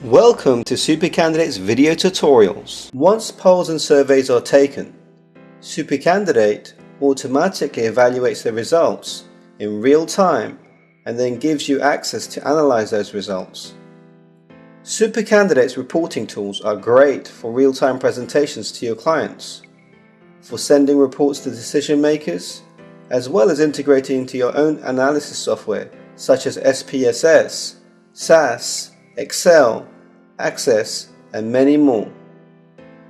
Welcome to Super Candidate's video tutorials. Once polls and surveys are taken, Super Candidate automatically evaluates the results in real time and then gives you access to analyze those results. Super Candidate's reporting tools are great for real-time presentations to your clients, for sending reports to decision makers, as well as integrating into your own analysis software such as SPSS, SAS, Excel, Access, and many more.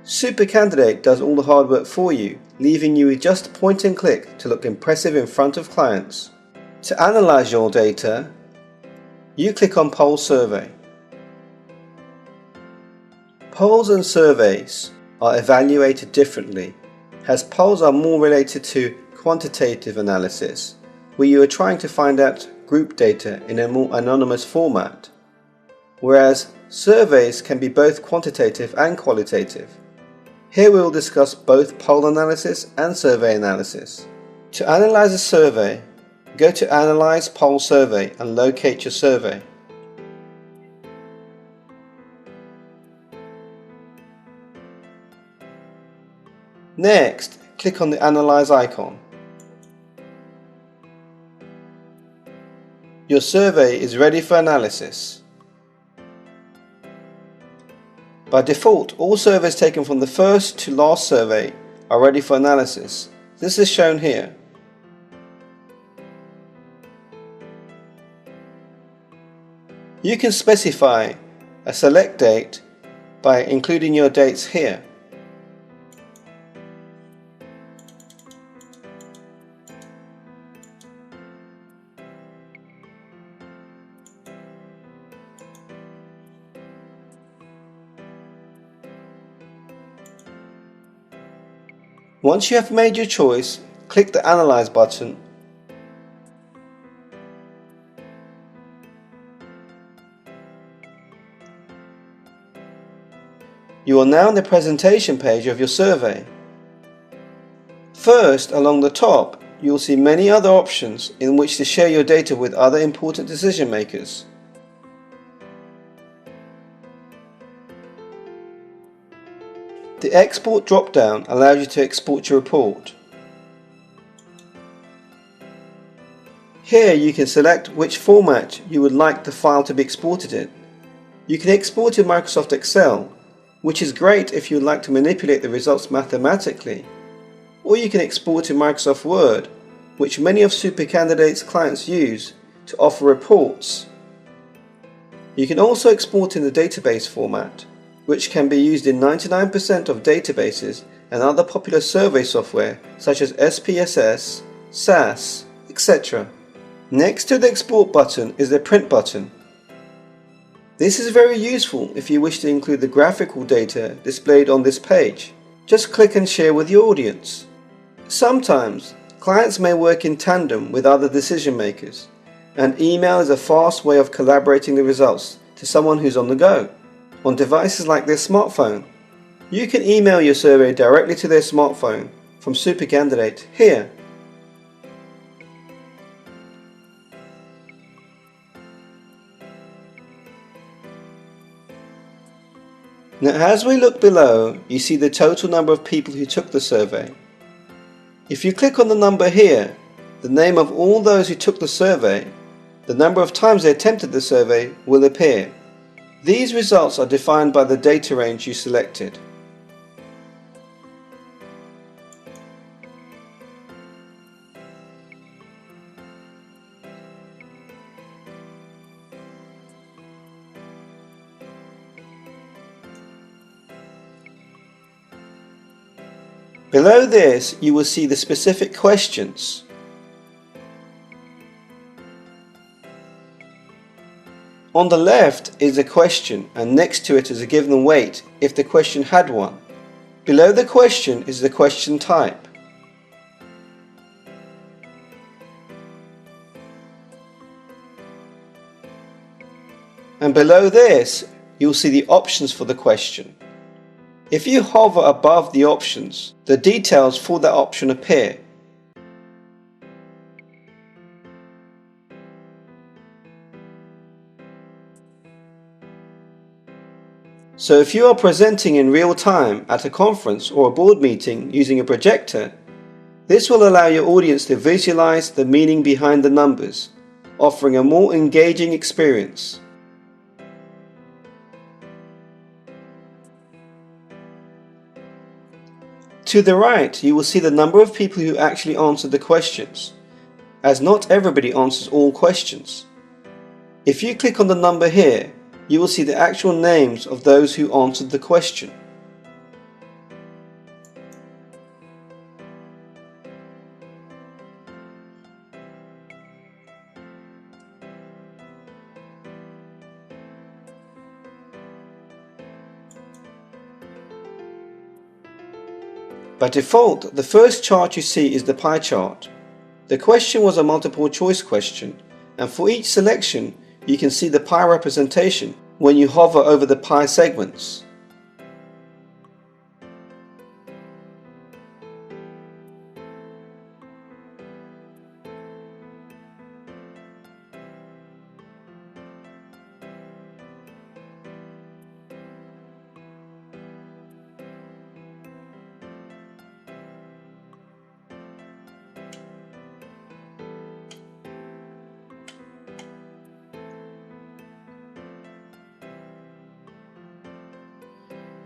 Super Candidate does all the hard work for you, leaving you with just point and click to look impressive in front of clients. To analyze your data, you click on Poll Survey. Polls and surveys are evaluated differently, as polls are more related to quantitative analysis, where you are trying to find out group data in a more anonymous format, whereas surveys can be both quantitative and qualitative. Here we will discuss both poll analysis and survey analysis. To analyze a survey, go to Analyze Poll Survey and locate your survey. Next, click on the Analyze icon. Your survey is ready for analysis. By default, all surveys taken from the first to last survey are ready for analysis. This is shown here. You can specify a select date by including your dates here. Once you have made your choice, click the Analyze button. You are now on the presentation page of your survey. First, along the top, you will see many other options in which to share your data with other important decision makers. The Export drop-down allows you to export your report. Here you can select which format you would like the file to be exported in. You can export in Microsoft Excel, which is great if you would like to manipulate the results mathematically, or you can export in Microsoft Word, which many of Super Candidate's clients use to offer reports. You can also export in the database format, which can be used in 99% of databases and other popular survey software such as SPSS, SAS, etc. Next to the Export button is the Print button. This is very useful if you wish to include the graphical data displayed on this page. Just click and share with your audience. Sometimes, clients may work in tandem with other decision makers, and email is a fast way of collaborating the results to someone who's on the go. On devices like their smartphone, you can email your survey directly to their smartphone from Super Candidate here. Now as we look below, you see the total number of people who took the survey. If you click on the number here, the name of all those who took the survey, the number of times they attempted the survey will appear. These results are defined by the data range you selected. Below this, you will see the specific questions. On the left is a question, and next to it is a given weight if the question had one. Below the question is the question type. And below this, you'll see the options for the question. If you hover above the options, the details for that option appear. So if you are presenting in real time at a conference or a board meeting using a projector, this will allow your audience to visualize the meaning behind the numbers, offering a more engaging experience. To the right, you will see the number of people who actually answered the questions, as not everybody answers all questions. If you click on the number here, you will see the actual names of those who answered the question. By default, the first chart you see is the pie chart. The question was a multiple choice question, and for each selection you can see the pie representation when you hover over the pie segments.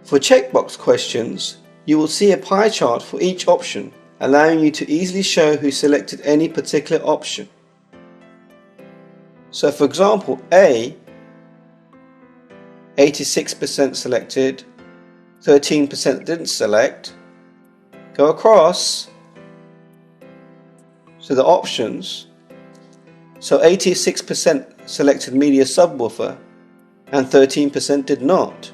For checkbox questions, you will see a pie chart for each option, allowing you to easily show who selected any particular option. So for example, A, 86% selected, 13% didn't select. Go across to the options. So 86% selected media subwoofer and 13% did not.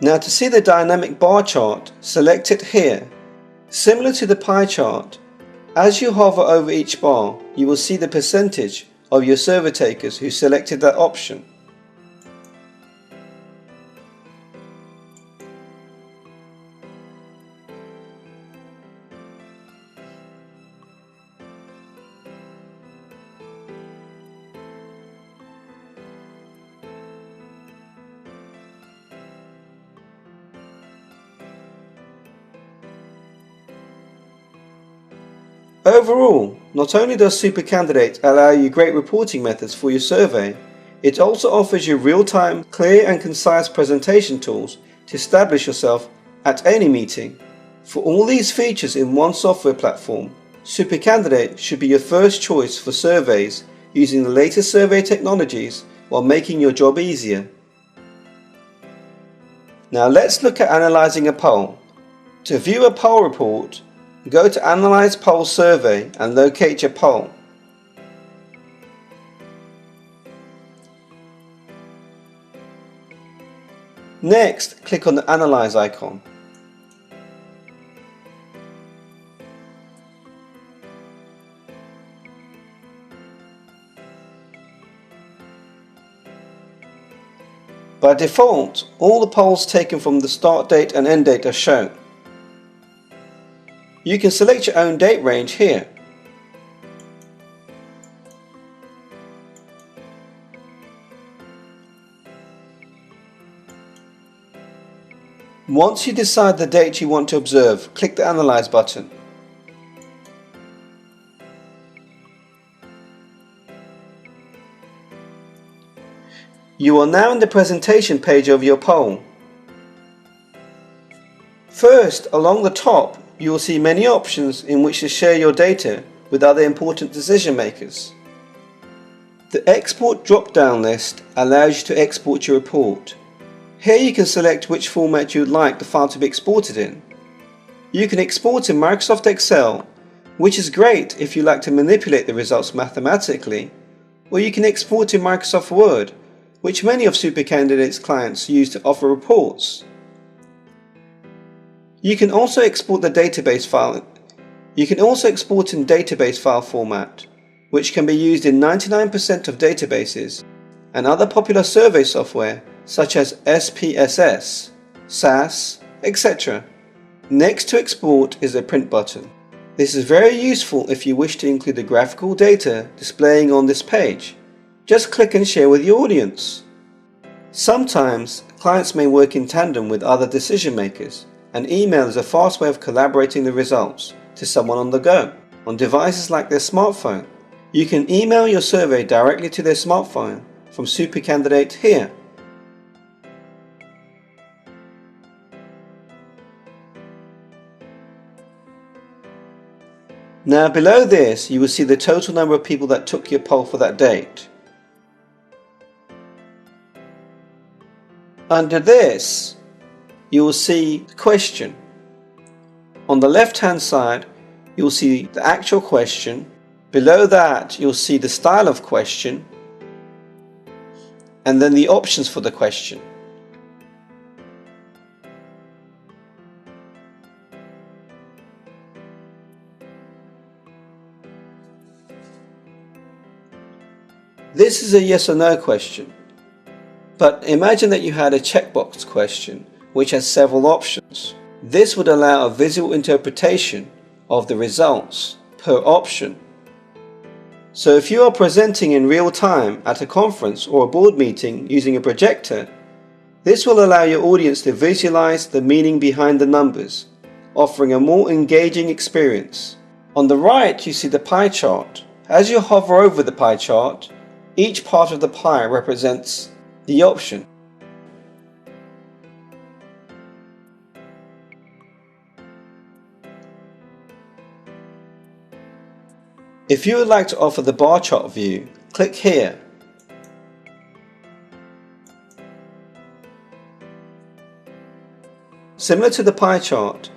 Now to see the dynamic bar chart, select it here. Similar to the pie chart, as you hover over each bar, you will see the percentage of your survey takers who selected that option. Overall, not only does Super Candidate allow you great reporting methods for your survey, it also offers you real-time, clear and concise presentation tools to establish yourself at any meeting. For all these features in one software platform, Super Candidate should be your first choice for surveys using the latest survey technologies while making your job easier. Now let's look at analyzing a poll. To view a poll report, go to Analyze Poll Survey and locate your poll. Next, click on the Analyze icon. By default, all the polls taken from the start date and end date are shown. You can select your own date range here. Once you decide the date you want to observe, click the Analyze button. You are now in the presentation page of your poll. First, along the top, you will see many options in which to share your data with other important decision makers. The Export drop-down list allows you to export your report. Here you can select which format you would like the file to be exported in. You can export in Microsoft Excel, which is great if you like to manipulate the results mathematically, or you can export in Microsoft Word, which many of Super Candidate's clients use to offer reports. You can also export the database file. You can also export in database file format, which can be used in 99% of databases and other popular survey software such as SPSS, SAS, etc. Next to export is the print button. This is very useful if you wish to include the graphical data displaying on this page. Just click and share with your audience. Sometimes clients may work in tandem with other decision makers, and email is a fast way of collaborating the results to someone on the go, on devices like their smartphone. You can email your survey directly to their smartphone from SuperCandidate here. Now below this you will see the total number of people that took your poll for that date. Under this you will see the question. On the left hand side you will see the actual question. Below that you'll see the style of question and then the options for the question. This is a yes or no question, but imagine that you had a checkbox question which has several options. This would allow a visual interpretation of the results per option. So if you are presenting in real time at a conference or a board meeting using a projector, this will allow your audience to visualize the meaning behind the numbers, offering a more engaging experience. On the right you see the pie chart. As you hover over the pie chart, each part of the pie represents the option. If you would like to offer the bar chart view, click here. Similar to the pie chart,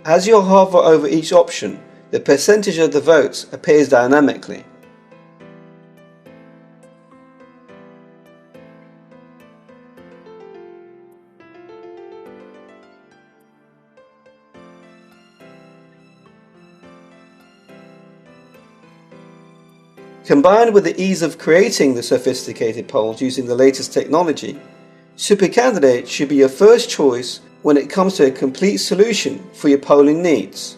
as you hover over each option, the percentage of the votes appears dynamically. Combined with the ease of creating the sophisticated polls using the latest technology, SuperCandidate should be your first choice when it comes to a complete solution for your polling needs.